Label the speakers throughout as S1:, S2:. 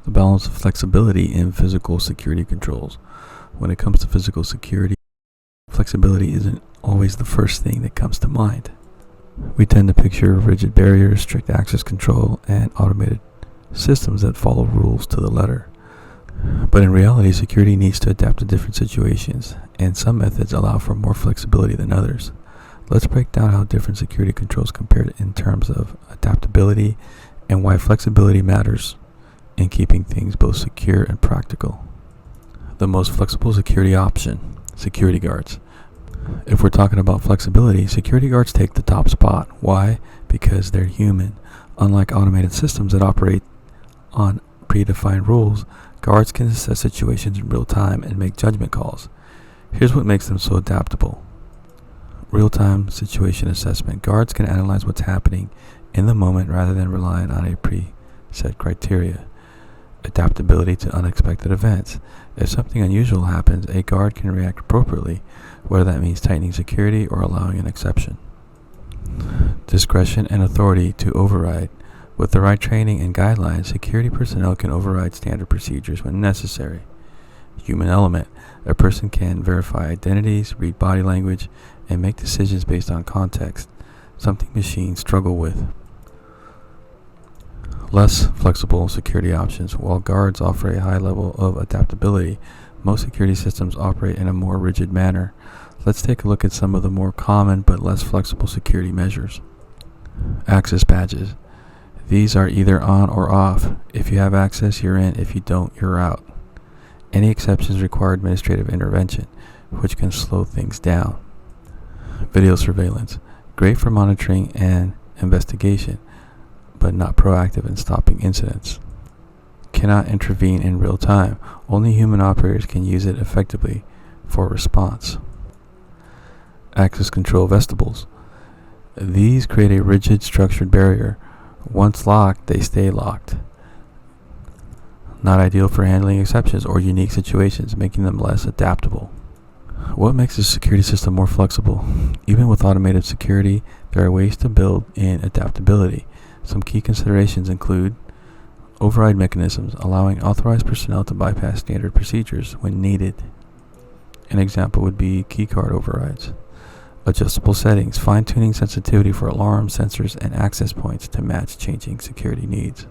S1: The balance of flexibility in physical security controls. When it comes to physical security, flexibility isn't always the first thing that comes to mind. We tend to picture rigid barriers, strict access control, and automated systems that follow rules to the letter. But in reality, security needs to adapt to different situations, and some methods allow for more flexibility than others. Let's break down how different security controls compare in terms of adaptability and why flexibility matters in keeping things both secure and practical. The most flexible security option, security guards. If we're talking about flexibility, security guards take the top spot. Why? Because they're human. Unlike automated systems that operate on predefined rules, guards can assess situations in real time and make judgment calls. Here's what makes them so adaptable. Real-time situation assessment. Guards can analyze what's happening in the moment rather than relying on a preset criteria. Adaptability to unexpected events. If something unusual happens, a guard can react appropriately, whether that means tightening security or allowing an exception. Discretion and authority to override. With the right training and guidelines, security personnel can override standard procedures when necessary. Human element. A person can verify identities, read body language, and make decisions based on context, something machines struggle with. Less flexible security options. While guards offer a high level of adaptability, most security systems operate in a more rigid manner. Let's take a look at some of the more common but less flexible security measures. Access badges. These are either on or off. If you have access, you're in. If you don't, you're out. Any exceptions require administrative intervention, which can slow things down. Video surveillance. Great for monitoring and investigation, but not proactive in stopping incidents. Cannot intervene in real time. Only human operators can use it effectively for response. Access control vestibules. These create a rigid, structured barrier. Once locked, they stay locked. Not ideal for handling exceptions or unique situations, making them less adaptable. What makes a security system more flexible? Even with automated security, there are ways to build in adaptability. Some key considerations include override mechanisms, allowing authorized personnel to bypass standard procedures when needed. An example would be keycard overrides. Adjustable settings, fine-tuning sensitivity for alarms, sensors, and access points to match changing security needs.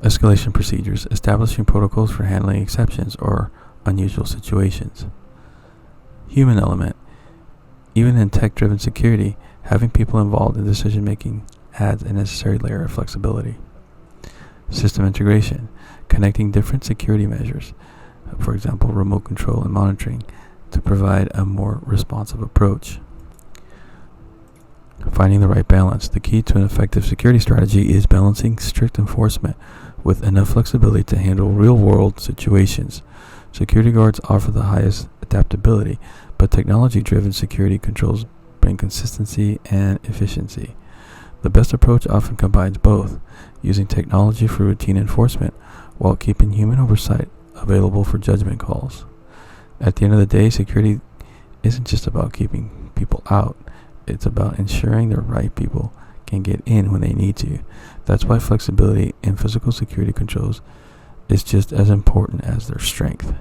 S1: Escalation procedures, establishing protocols for handling exceptions or unusual situations. Human element. Even in tech-driven security, having people involved in decision-making adds a necessary layer of flexibility. System integration, connecting different security measures, for example, remote control and monitoring, to provide a more responsive approach. Finding the right balance. The key to an effective security strategy is balancing strict enforcement with enough flexibility to handle real-world situations. Security guards offer the highest adaptability, but technology-driven security controls bring consistency and efficiency. The best approach often combines both, using technology for routine enforcement while keeping human oversight available for judgment calls. At the end of the day, security isn't just about keeping people out. It's about ensuring the right people can get in when they need to. That's why flexibility in physical security controls is just as important as their strength.